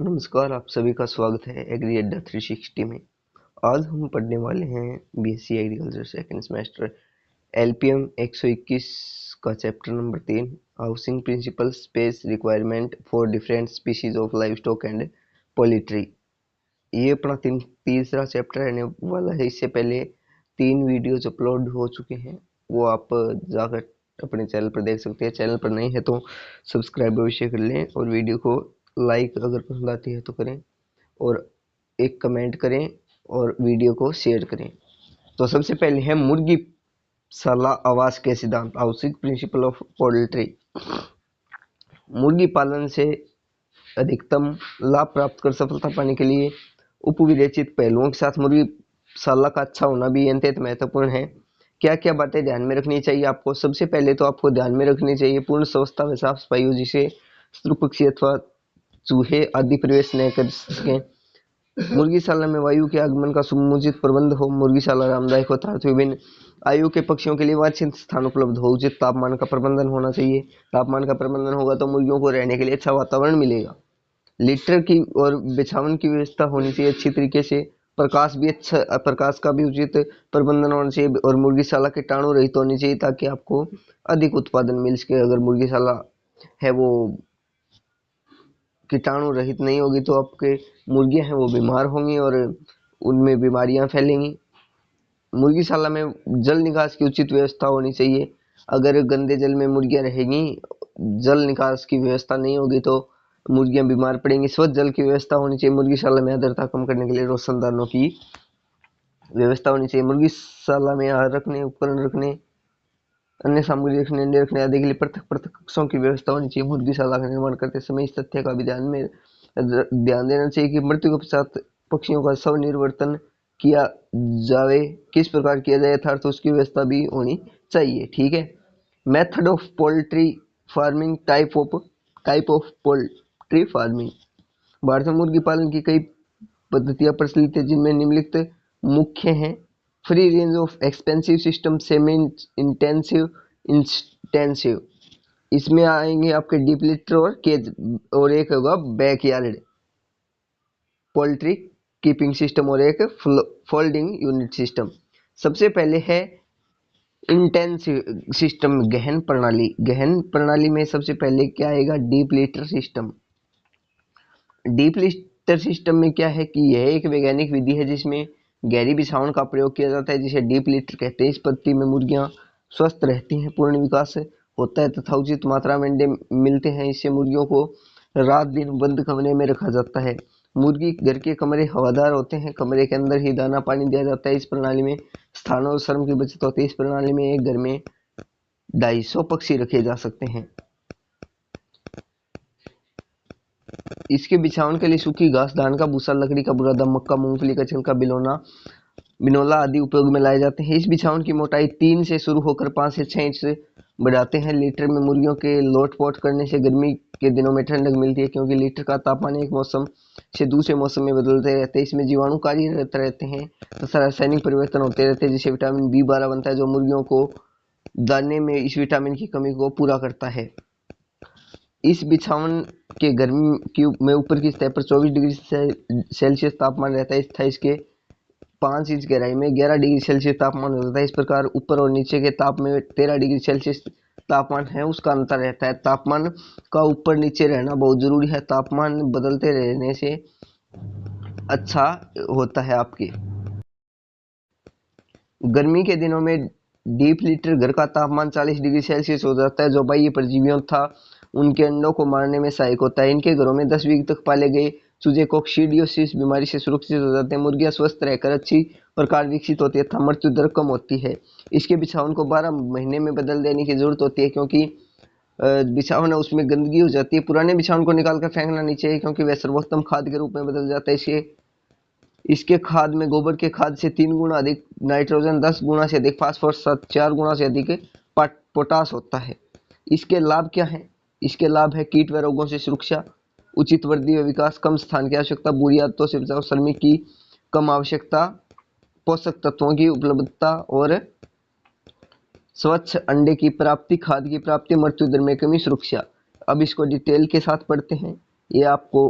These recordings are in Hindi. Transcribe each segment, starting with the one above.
नमस्कार, आप सभी का स्वागत है एग्री अड्डा 360 में। आज हम पढ़ने वाले हैं BSc agriculture second semester LPM 121 का chapter number 3 housing principle space requirement for different species of livestock and poultry. ये अपना तीसरा चैप्टर रहने वाला है। इससे पहले 3 वीडियोज अपलोड हो चुके हैं, वो आप जाकर अपने चैनल पर देख सकते हैं। चैनल पर नहीं है तो सब्सक्राइब अवश्य कर लें और वीडियो को लाइक अगर पसंद आती है तो करें और एक कमेंट करें और वीडियो को शेयर करें। तो सबसे पहले है मुर्गीशाला आवास के सिद्धांत, हाउसिंग प्रिंसिपल ऑफ पोल्ट्री। मुर्गी पालन से अधिकतम लाभ प्राप्त कर सफलता पाने के लिए उपविवेचित पहलुओं के साथ मुर्गीशाला का अच्छा होना भी अत्यंत महत्वपूर्ण है। क्या क्या बातें ध्यान में रखनी चाहिए आपको? सबसे पहले तो आपको ध्यान में रखनी चाहिए पूर्ण अवस्था में साफ सफाई हो, जिसे शत्रु पक्षी अथवा चूहे आदि प्रवेश न कर सकें। मुर्गीशाला में वायु के आगमन का समुचित प्रबंध हो। मुर्गीशाला आरामदायक हो तथा विभिन्न आयु के पक्षियों के लिए वांछित स्थान उपलब्ध हो। उचित तापमान का प्रबंधन होना चाहिए। तापमान का प्रबंधन होगा तो मुर्गियों को रहने के लिए अच्छा वातावरण मिलेगा। लिटर की और बिछावन की व्यवस्था होनी चाहिए अच्छी तरीके से। प्रकाश का भी उचित प्रबंधन होना चाहिए और मुर्गीशाला कीटाणु रहित होनी चाहिए ताकि आपको अधिक उत्पादन मिल सके। अगर मुर्गीशाला है वो कीटाणु रहित नहीं होगी तो आपके मुर्गियां हैं वो बीमार होंगी और उनमें बीमारियां फैलेंगी। मुर्गीशाला में जल निकास की उचित व्यवस्था होनी चाहिए। अगर गंदे जल में मुर्गियां रहेंगी, जल निकास की व्यवस्था नहीं होगी तो मुर्गियां बीमार पड़ेंगी। स्वच्छ जल की व्यवस्था होनी चाहिए। मुर्गीशाला में आर्द्रता कम करने के लिए रोशनदानों की व्यवस्था होनी चाहिए। मुर्गीशाला में आहार रखने, उपकरण रखने, अन्य सामग्री रखने, अंडे रखने आदि के लिए पृथक पृथक कक्षों की व्यवस्था होनी चाहिए। मुर्गीशाला का निर्माण करते समय इस तथ्य का भी ध्यान देना चाहिए कि मृत्यु के पश्चात पक्षियों का स्वनिर्वर्तन किया जाए। किस प्रकार किया जाए अर्थात उसकी व्यवस्था भी होनी चाहिए। ठीक है। Method of poultry farming, type of poultry farming. Bharat में मुर्गी पालन की कई पद्धतियां प्रचलित है जिनमें निम्नलिखित मुख्य हैं। Free range of expensive system, semi intensive, intensive. इसमें आएंगे आपके डीप लिटर और केज, और एक होगा बैकयार्ड पोल्ट्री कीपिंग सिस्टम और एक फोल्डिंग यूनिट सिस्टम। सबसे पहले है इंटेंसिव सिस्टम, गहन प्रणाली। गहन प्रणाली में सबसे पहले क्या आएगा? Deep litre system. Deep litre system में क्या है कि यह एक वैज्ञानिक विधि है जिसमें गहरी बिछावन का प्रयोग किया जाता है, जिसे डीप लिटर कहते हैं। इस पद्धति में मुर्गियां स्वस्थ रहती हैं, पूर्ण विकास होता है तथा उचित मात्रा में अंडे मिलते हैं। इससे मुर्गियों को रात दिन बंद कमरे में रखा जाता है। मुर्गी घर के कमरे हवादार होते हैं, कमरे के अंदर ही दाना पानी दिया जाता है। इस प्रणाली में स्थान और श्रम की बचत होती है। इस प्रणाली में एक घर में 250 पक्षी रखे जा सकते हैं। इसके बिछावन के लिए सूखी घास, धान का भूसा, लकड़ी का बुरादा, मक्का, मूंगफली का छिलका, बिनोला आदि उपयोग में लाए जाते हैं। इस बिछावन की मोटाई 3 से शुरू होकर 5 से 6 इंच से बढ़ाते हैं। लीटर में मुर्गियों के लोटपोट करने से गर्मी के दिनों में ठंडक मिलती है, क्योंकि लीटर का तापमान एक मौसम से दूसरे मौसम में बदलते रहते हैं। इसमें जीवाणु कार्यरत रहते हैं तथा रासायनिक परिवर्तन होते रहते हैं, जिससे विटामिन B12 बनता है, जो मुर्गियों को दाने में इस विटामिन की कमी को पूरा करता है। इस बिछावन के गर्मी की में ऊपर की सतह पर 24 डिग्री सेल्सियस तापमान रहता है तथा इसके 5 इंच गहराई में 11 डिग्री सेल्सियस तापमान हो जाता है। इस प्रकार ऊपर और नीचे के ताप में 13 डिग्री सेल्सियस तापमान है, उसका अंतर रहता है। तापमान का ऊपर नीचे रहना बहुत जरूरी है। तापमान बदलते रहने से अच्छा होता है। आपके गर्मी के दिनों में डीप लीटर घर का तापमान 40 डिग्री सेल्सियस हो जाता है, जो बाह्य परजीवियों था उनके अंडों को मारने में सहायक होता है। इनके घरों में 10 वीक तक पाले गए चूजे कोक्सीडियोसिस बीमारी से सुरक्षित हो जाते हैं। मुर्गियां स्वस्थ रहकर अच्छी प्रकार विकसित होती है तथा मृत्यु दर कम होती है। इसके बिछावन को 12 महीने में बदल देने की जरूरत होती है, क्योंकि बिछावन है उसमें गंदगी हो जाती है। पुराने बिछावन को निकाल कर फेंकना नहीं चाहिए, क्योंकि वह सर्वोत्तम खाद के रूप में बदल जाता है। इसके खाद में गोबर के खाद से 3 गुना अधिक नाइट्रोजन, 10 गुना से अधिक फास्फोरस, 4 गुना से अधिक पोटास होता है। इसके लाभ क्या है? इसके लाभ है कीट व रोगों से सुरक्षा, उचित वृद्धि व विकास, कम स्थान की आवश्यकता, बुरी आदतों से बचाव, श्रमिक की कम आवश्यकता, पोषक तत्वों की उपलब्धता और स्वच्छ अंडे की प्राप्ति, खाद की प्राप्ति, मृत्यु दर में कमी, सुरक्षा। अब इसको डिटेल के साथ पढ़ते हैं। ये आपको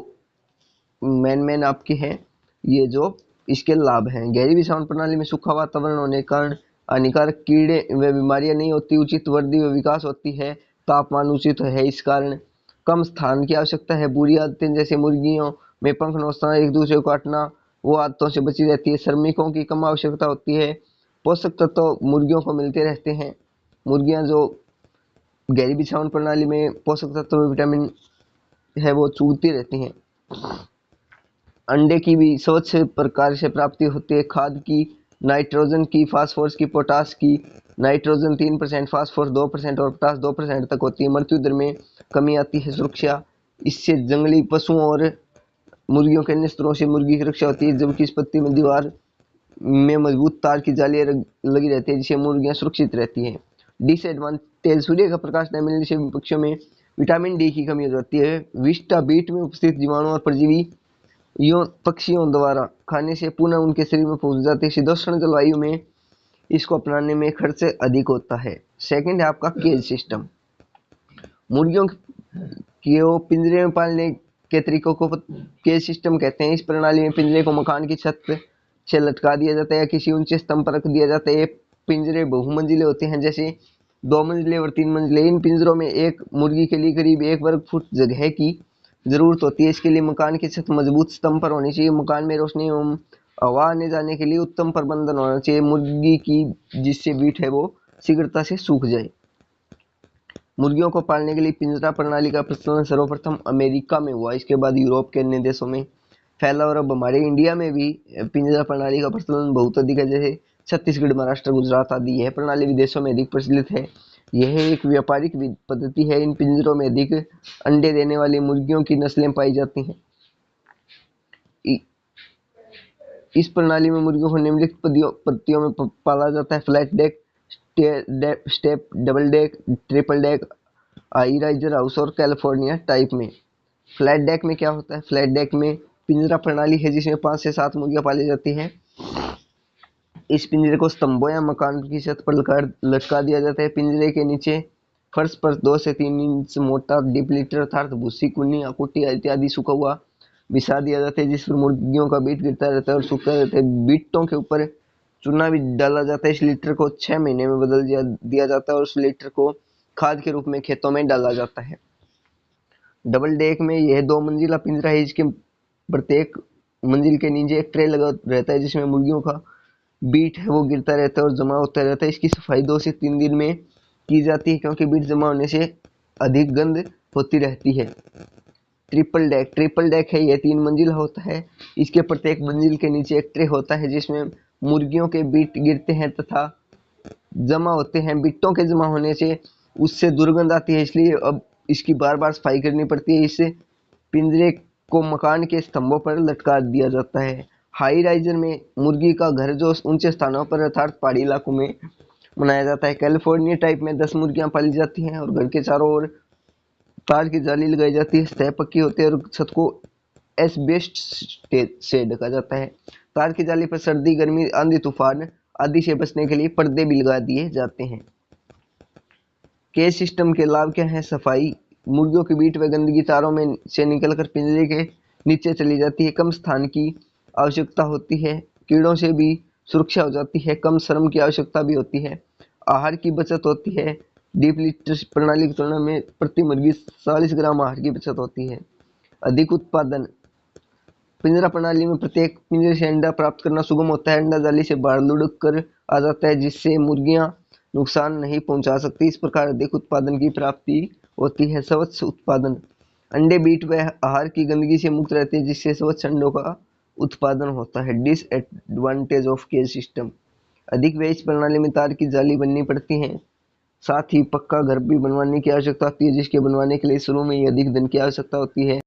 मेन आपके हैं ये जो इसके लाभ हैं। गहरी विषावण प्रणाली में सूखा वातावरण होने के कारण हानिकारक कीड़े व बीमारियां नहीं होती, उचित वृद्धि व विकास होती है, तापमान उचित है, इस कारण कम स्थान की आवश्यकता है। बुरी आदतें जैसे मुर्गियों में पंख नोचना, एक दूसरे को काटना, वो आदतों से बची रहती है। श्रमिकों की कम आवश्यकता होती है। पोषक तत्व तो मुर्गियों को मिलते रहते हैं। मुर्गियां जो गहरी बिछावन प्रणाली में पोषक तत्व विटामिन है वो चूगती रहती हैं। अंडे की भी स्वच्छ प्रकार से प्राप्ति होती है। खाद की नाइट्रोजन की, फास्फोरस की, पोटास की। नाइट्रोजन 3%, फास्फोरस 2% और पोटास 2% तक होती है। मृत्यु दर में कमी आती है। सुरक्षा, इससे जंगली पशुओं और मुर्गियों के अन्य स्तरों से मुर्गी की रक्षा होती है, जबकि इस पत्ती में दीवार में मजबूत तार की जालियां लगी रहती है, जिससे मुर्गियां सुरक्षित रहती हैं। डिसएडवांटेज, सूर्य का प्रकाश न मिलने से पक्षियों में विटामिन डी की कमी हो जाती है। विस्टा बीट में उपस्थित जीवाणु और परजीवी यो पक्षियों द्वारा खाने से पुनः उनके शरीर में पहुंच जाते हैं। शीतोष्ण जलवायु में इसको अपनाने में खर्च अधिक होता है। सेकंड है आपका केज सिस्टम। मुर्गियों को पिंजरे में पालने के तरीकों को केज सिस्टम कहते हैं। इस प्रणाली में पिंजरे को मकान की छत से लटका दिया जाता है या किसी ऊंचे स्तंभ पर रख दिया जाता है। ये पिंजरे बहुमंजिले होते हैं, जैसे 2 मंजिले और 3 मंजिले। इन पिंजरों में एक मुर्गी के लिए करीब 1 वर्ग फुट जगह की जरूरत होती है। इसके लिए मकान की छत मजबूत स्तंभ पर होनी चाहिए। मकान में रोशनी एवं हवा आने जाने के लिए उत्तम प्रबंधन होना चाहिए मुर्गी की, जिससे बीट है वो शीघ्रता से सूख जाए। मुर्गियों को पालने के लिए पिंजरा प्रणाली का प्रचलन सर्वप्रथम अमेरिका में हुआ, इसके बाद यूरोप के अन्य देशों में फैला और अब हमारे इंडिया में भी पिंजरा प्रणाली का प्रचलन बहुत अधिक है। जैसे छत्तीसगढ़, महाराष्ट्र, गुजरात आदि यह प्रणाली विदेशों में अधिक प्रचलित है। यह एक व्यापारिक पद्धति है। इन पिंजरों में अधिक अंडे देने वाली मुर्गियों की नस्लें पाई जाती हैं। इस प्रणाली में मुर्गियों को निम्नलिखित पद्धतियों में पाला जाता है: flat deck, step, double deck, triple deck, high riser house और कैलिफोर्निया टाइप में। फ्लैट डेक में क्या होता है? फ्लैट डेक में पिंजरा प्रणाली है जिसमें 5 से 7 मुर्गियां पाली जाती हैं। इस पिंजरे को स्तंभों या मकान की छत पर लटका दिया जाता है। पिंजरे के नीचे फर्श पर 2 से 3 इंच मोटा डिप्लीटर अर्थात भूसी, कुन्नी, कुट्टी इत्यादि सूखा हुआ बिछा दिया जाता है, जिस पर मुर्गियों का बीट गिरता रहता है और सूखता रहता है। बीटों के ऊपर चूना भी डाला जाता है। इस लीटर को 6 महीने में बदल दिया जाता है और उस लीटर को खाद के रूप में खेतों में डाला जाता है। डबल डेक में यह 2 मंजिला पिंजरा है, जिसके प्रत्येक मंजिल के नीचे एक ट्रे लगा रहता है, जिसमें मुर्गियों का बीट है वो गिरता रहता है और जमा होता रहता है। इसकी सफाई 2 से 3 दिन में की जाती है, क्योंकि बीट जमा होने से अधिक गंध होती रहती है। ट्रिपल डेक है, यह 3 मंजिल होता है। इसके प्रत्येक मंजिल के नीचे एक ट्रे होता है, जिसमें मुर्गियों के बीट गिरते हैं तथा जमा होते हैं। बिट्टों के जमा होने से उससे दुर्गंध आती है, इसलिए अब इसकी बार बार सफाई करनी पड़ती है। इससे पिंजरे को मकान के स्तंभों पर लटका दिया जाता है। हाई राइजर में मुर्गी का घर जो ऊंचे स्थानों पर अर्थात पहाड़ी इलाकों में बनाया जाता है। कैलिफोर्निया टाइप में 10 मुर्गियां पाली जाती हैं और घर के चारों ओर तार की जाली लगाई जाती है। सतह पक्की होती है और छत को एस्बेस्ट से ढका जाता है। तार की जाली पर सर्दी, गर्मी, आंधी, तूफान आदि से बचने के लिए पर्दे भी लगा दिए जाते हैं। केज सिस्टम के लाभ क्या है? सफाई, मुर्गियों की बीट व गंदगी तारों में से निकलकर पिंजरे के नीचे चली जाती है। कम स्थान की आवश्यकता होती है। कीड़ों से भी सुरक्षा हो जाती है। कम श्रम की आवश्यकता भी होती है। आहार की बचत होती है। डीप लीटर प्रणाली की तुलना में प्रति मुर्गी 40 ग्राम आहार की बचत होती है। अधिक उत्पादन, पिंजरा प्रणाली में प्रत्येक पिंजरे से अंडा प्राप्त करना सुगम होता है। अंडा जाली से बाहर लुढ़क कर आ जाता है, जिससे मुर्गियां नुकसान नहीं पहुंचा सकती। इस प्रकार अधिक उत्पादन की प्राप्ति होती है। स्वच्छ उत्पादन, अंडे बीट व आहार की गंदगी से मुक्त रहते हैं, जिससे स्वच्छ अंडों का उत्पादन होता है। डिसएडवांटेज ऑफ केज सिस्टम, अधिक व्यय, इस प्रणाली में तार की जाली बननी पड़ती है। साथ ही पक्का घर भी बनवाने की आवश्यकता होती है, जिसके बनवाने के लिए शुरू में ही अधिक धन की आवश्यकता होती है।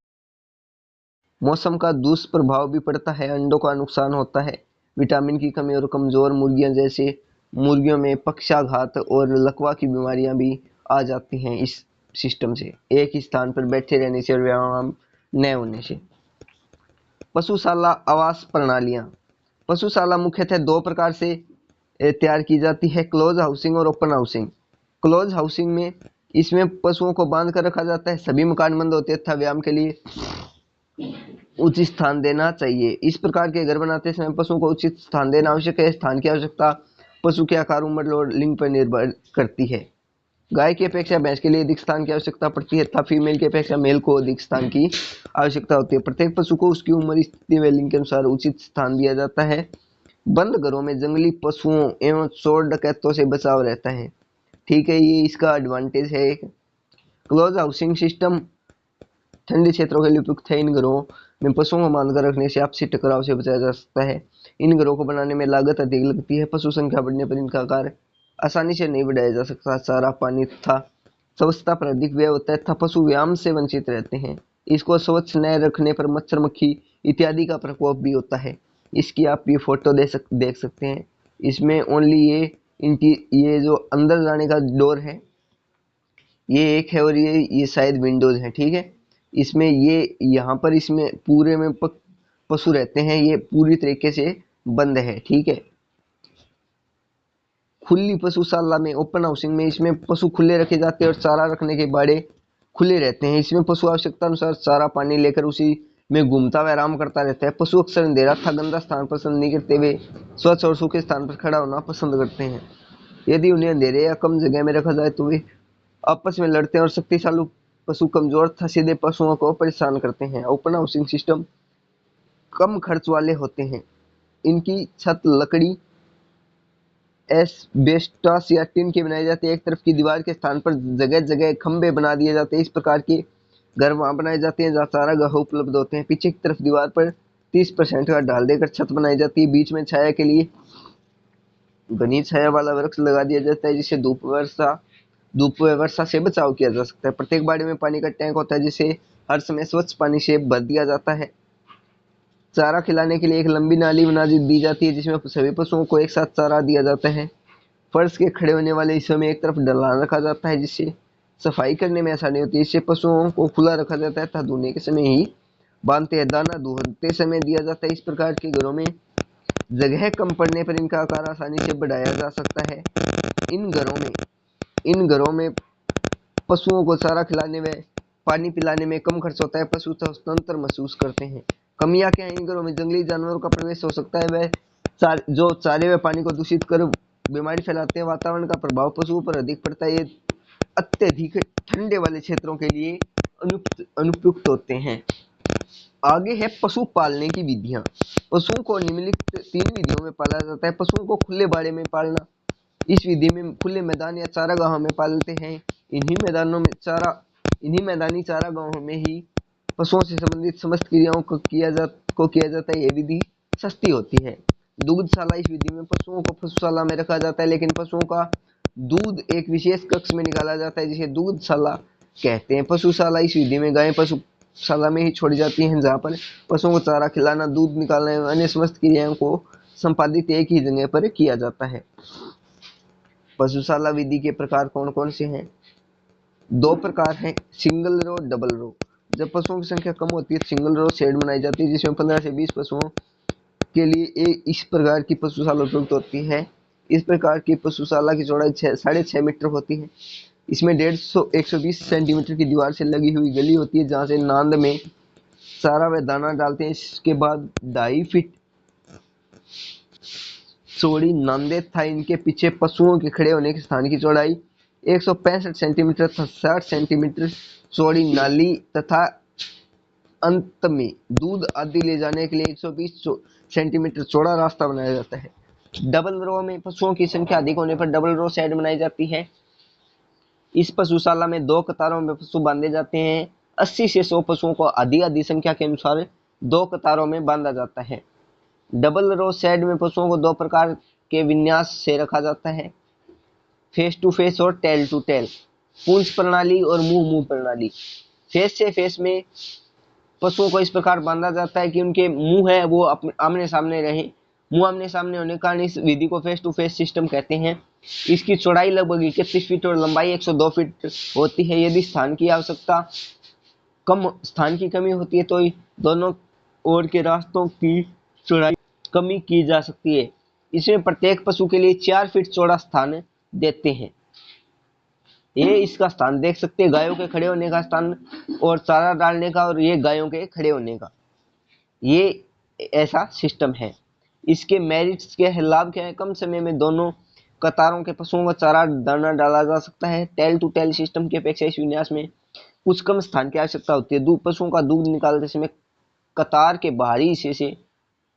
मौसम का दुष्प्रभाव भी पड़ता है। अंडों का नुकसान होता है। विटामिन की कमी और कमजोर मुर्गियां जैसे मुर्गियों में पक्षाघात और लकवा की बीमारियां भी आ जाती हैं इस सिस्टम से, एक ही स्थान पर बैठे रहने से और व्यायाम न होने से। पशुशाला आवास प्रणालियां, पशुशाला मुख्यतः 2 प्रकार से तैयार की जाती है: क्लोज हाउसिंग और ओपन हाउसिंग। क्लोज हाउसिंग में इसमें पशुओं को बांध कर रखा जाता है। सभी मकान बंद होते हैं तथा व्यायाम के लिए उचित स्थान देना चाहिए। इस प्रकार के घर बनाते समय पशुओं को उचित स्थान देना आवश्यक है। स्थान की आवश्यकता पशु के आकार, उम्र और लिंग पर निर्भर करती है। गाय की अपेक्षा भैंस के लिए अधिक स्थान की आवश्यकता पड़ती है तथा फीमेल की अपेक्षा मेल को अधिक स्थान की आवश्यकता होती है। प्रत्येक पशु को उसकी उम्र, स्थिति व लिंग के अनुसार उचित स्थान दिया जाता है। बंद घरों में जंगली पशुओं एवं चोर डकैतों से बचाव रहता है। ठीक है, ये इसका एडवांटेज है। क्लोज हाउसिंग सिस्टम ठंडे क्षेत्रों के लिए उपयुक्त है। इन घरों में पशुओं को बांधकर रखने से आपसी टकराव से बचाया जा सकता है। इन घरों को बनाने में लागत अधिक लगती है। पशु संख्या बढ़ने पर इनका आकार आसानी से नहीं बढ़ाया जा सकता। चारा, पानी तथा स्वच्छता पर अधिक व्यय होता है तथा पशु व्यायाम से वंचित रहते हैं। इसको स्वच्छ न रखने पर मच्छर, मक्खी इत्यादि का प्रकोप भी होता है। इसकी आप ये फोटो देख सकते हैं। इसमें ओनली ये जो अंदर जाने का डोर है ये एक है और ये शायद विंडोज है। ठीक है, इसमें ये यहाँ पर इसमें पूरे में पशु रहते हैं। ये पूरी तरीके से बंद है। ठीक है, खुली पशुशाला में, ओपन हाउसिंग में इसमें पशु खुले रखे जाते हैं और चारा रखने के बाड़े खुले रहते हैं। इसमें पशु आवश्यकता अनुसार चारा, पानी लेकर उसी में घूमता व आराम करता रहता है। पशु अक्सर अंधेरा तथा गंदा स्थान पसंद नहीं करते, वे स्वच्छ और सूखे स्थान पर खड़ा होना पसंद करते हैं। यदि उन्हें अंधेरे या कम जगह में रखा जाए तो वे आपस में लड़ते हैं और शक्तिशाली पशु कमजोर तथा सीधे पशुओं को परेशान करते हैं। ओपन हाउसिंग सिस्टम कम खर्च वाले होते हैं। इनकी छत लकड़ी, एस्बेस्टॉस या टिन की बनाई जाती है। एक तरफ की दीवार के स्थान पर जगह जगह खंभे बना दिए जाते हैं। इस प्रकार के घर वहां बनाए जाते हैं जहाँ चारागाह उपलब्ध होते हैं। पीछे की तरफ दीवार पर 30% का ढाल देकर छत बनाई जाती है। बीच में छाया के लिए घनी छाया वाला वृक्ष लगा दिया जाता है जिससे धूप व वर्षा से बचाव किया जा सकता है। प्रत्येक बाड़ी में पानी का टैंक होता है जिसे हर समय स्वच्छ पानी से भर दिया जाता है। चारा खिलाने के लिए एक लंबी नाली बना दी जाती है जिसमें सभी पशुओं को एक साथ चारा दिया जाता है। फर्श के खड़े होने वाले हिस्से में एक तरफ ढलान रखा जाता है जिससे सफाई करने में आसानी होती है। इससे पशुओं को खुला रखा जाता है तथा धोने के समय ही बांधते हैं। दाना धोते समय दिया जाता है। इस प्रकार के घरों में जगह कम पड़ने पर इनका आकार आसानी से बढ़ाया जा सकता है। इन घरों में पशुओं को चारा खिलाने में, पानी पिलाने में कम खर्च होता है। पशु स्वतंत्र महसूस करते हैं। कमियां क्या है? इन घरों में जंगली जानवरों का प्रवेश हो सकता है। वह जो चारे व पानी को दूषित कर बीमारी फैलाते हैं। वातावरण का प्रभाव पशुओं पर अधिक पड़ता है। ये अत्यधिक ठंडे वाले क्षेत्रों के लिए अनुपयुक्त होते हैं। आगे है पशु पालने की विधियां। पशुओं को निम्नलिखित 3 विधियों में पाला जाता है। पशुओं को खुले बाड़े में पालना। इस विधि में खुले मैदान या चारागाहों में पालते हैं। इन्हीं मैदानी चारागाहों में ही पशुओं से संबंधित समस्त क्रियाओं को किया जाता है। यह विधि सस्ती होती है। दुग्धशाला। इस विधि में पशुओं को पशुशाला में रखा जाता है लेकिन पशुओं का दूध एक विशेष कक्ष में निकाला जाता है जिसे दुग्धशाला कहते हैं। पशुशाला। इस विधि में गायें पशुशाला में ही छोड़ी जाती हैं जहाँ पर पशुओं को चारा खिलाना, दूध निकालना एवं अन्य समस्त क्रियाओं को संपादित एक ही जगह पर किया जाता है। पशुशाला विधि के प्रकार कौन कौन से हैं? 2 प्रकार हैं, सिंगल रो, डबल रो। जब पशुओं की संख्या कम होती है सिंगल रो शेड बनाई जाती है जिसमें 15 से 20 पशुओं के लिए इस प्रकार की पशुशाला उपयुक्त होती है। इस प्रकार की पशुशाला की चौड़ाई 6.5 मीटर होती है। इसमें 120 सेंटीमीटर की दीवार से लगी हुई गली होती है जहाँ से नांद में चारा व दाना डालते हैं। इसके बाद 2.5 फीट चौड़ी नांदे तथा इनके पीछे पशुओं के खड़े होने के स्थान की चौड़ाई 165 सेंटीमीटर तथा 60 सेंटीमीटर चौड़ी नाली तथा अंत में दूध आदि ले जाने के लिए 120 सेंटीमीटर चौड़ा रास्ता बनाया जाता है। डबल रो में पशुओं की संख्या अधिक होने पर डबल रो शेड बनाई जाती है। इस पशुशाला में 2 कतारों में पशु बांधे जाते हैं। 80 से 100 पशुओं को आधी संख्या के अनुसार 2 कतारों में बांधा जाता है। डबल रो शेड में पशुओं को 2 प्रकार के विन्यास से रखा जाता है, फेस टू फेस और टेल टू टेल। पूंछ प्रणाली और मुंह प्रणाली। फेस से फेस में पशुओं को इस प्रकार बांधा जाता है कि उनके मुंह है वो आमने सामने रहे। मुंह आमने सामने होने के कारण इस विधि को फेस टू फेस सिस्टम कहते हैं। इसकी चौड़ाई लगभग 31 फीट और लंबाई 102 फीट होती है। यदि स्थान की कमी होती है तो दोनों ओर के रास्तों की चौड़ाई कमी की जा सकती है। इसमें प्रत्येक पशु के लिए 4 फीट चौड़ा स्थान देते हैं। ये इसका स्थान देख सकते हैं, गायों के खड़े होने का स्थान और चारा डालने का, और ये गायों के खड़े होने का। ये ऐसा सिस्टम है। इसके मेरिट्स क्या है, लाभ क्या है? कम समय में दोनों कतारों के पशुओं का चारा दाना डाला जा सकता है। टेल टू टेल सिस्टम की अपेक्षा इस विन्यास में कुछ कम स्थान की आवश्यकता होती है। दूध पशुओं का दूध निकालते समय कतार के बाहरी हिस्से से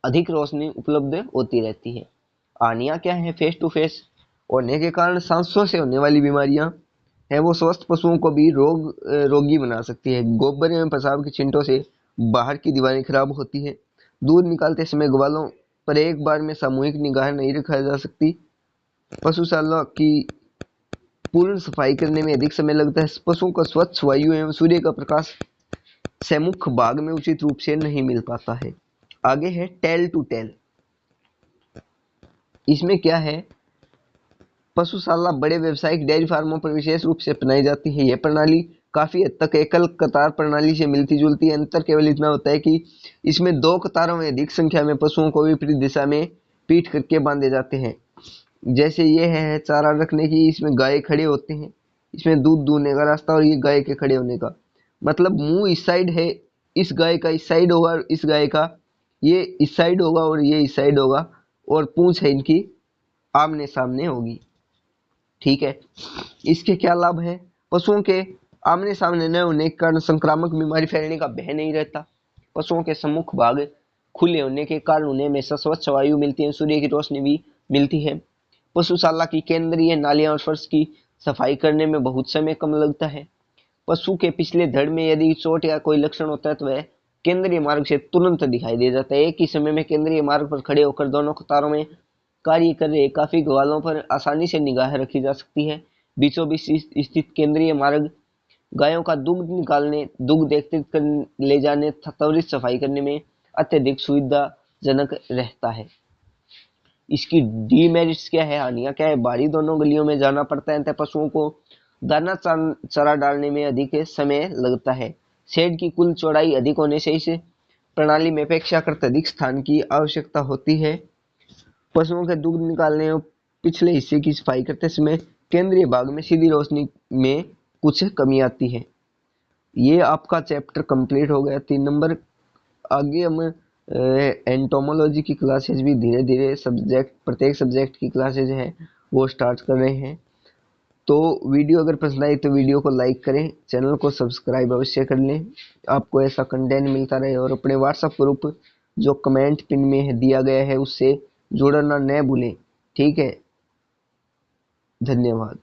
अधिक रोशनी उपलब्ध होती रहती है। हानियां क्या है? फेस टू फेस होने के कारण सांसों से होने वाली बीमारियां है वो स्वस्थ पशुओं को भी रोगी बना सकती है। गोबर एवं पेशाब के छिंटों से बाहर की दीवारें खराब होती है। दूध निकालते समय ग्वालों पर एक बार में सामूहिक निगाह नहीं रखा जा सकती। पशुशाला की पूर्ण सफाई करने में अधिक समय लगता है। पशुओं को स्वच्छ वायु एवं सूर्य का प्रकाश सम्मुख भाग में उचित रूप से नहीं मिल पाता है। आगे है टेल टू टेल। इसमें क्या है? पशुशाला बड़े व्यावसायिक डेयरी फार्मों पर विशेष रूप से अपनाई जाती है। यह प्रणाली काफी हद तक एकल कतार प्रणाली से मिलती जुलती है। अंतर केवल इतना होता है कि इसमें दो कतारों में अधिक संख्या में पशुओं को विपरीत दिशा में पीट करके बांधे जाते हैं। जैसे ये है चारा रखने की, इसमें गाय खड़े होते हैं, इसमें दूध दूहने का रास्ता, और ये गाय के खड़े होने का मतलब मुंह इस साइड है, इस गाय का इस साइड होगा, और इस गाय का ये इस साइड होगा, और ये इस साइड होगा, और पूंछ है इनकी आमने सामने होगी। ठीक है। इसके क्या लाभ है? पशुओं के आमने सामने न होने के कारण संक्रामक बीमारी फैलने का भय नहीं रहता। पशुओं के सम्मुख भाग खुले होने के कारण उन्हें हमेशा स्वच्छ वायु मिलती है, सूर्य की रोशनी भी मिलती है। पशुशाला की केंद्रीय नालियां और फर्श की सफाई करने में बहुत समय कम लगता है। पशु के पिछले धड़ में यदि चोट या कोई लक्षण होता है तो वह केंद्रीय मार्ग से तुरंत दिखाई दे जाता है। एक ही समय में केंद्रीय मार्ग पर खड़े होकर दोनों कतारों में कार्य कर रहे काफी ग्वालों पर आसानी से निगाह रखी जा सकती है। बीचों बीच स्थित केंद्रीय मार्ग गायों का दुग्ध निकालने, दुग्ध एकत्रित कर ले जाने तथा त्वरित सफाई करने में अत्यधिक सुविधाजनक रहता है। इसकी डीमेरिट्स क्या है, हानियां क्या है? बाहरी दोनों गलियों में जाना पड़ता है तथा पशुओं को दाना चारा डालने में अधिक समय लगता है। शेड की कुल चौड़ाई अधिक होने से इस प्रणाली में अपेक्षाकृत अधिक स्थान की आवश्यकता होती है। पशुओं के दूध निकालने और पिछले हिस्से की सफाई करते समय केंद्रीय भाग में सीधी रोशनी में कुछ कमी आती है। ये आपका चैप्टर कंप्लीट हो गया 3 नंबर। आगे हम एंटोमोलॉजी की क्लासेज भी धीरे धीरे प्रत्येक सब्जेक्ट की क्लासेज हैं वो स्टार्ट कर रहे हैं। तो वीडियो अगर पसंद आई तो वीडियो को लाइक करें, चैनल को सब्सक्राइब अवश्य कर लें, आपको ऐसा कंटेंट मिलता रहे। और अपने व्हाट्सएप ग्रुप जो कमेंट पिन में दिया गया है उससे जुड़ना न भूलें। ठीक है, धन्यवाद।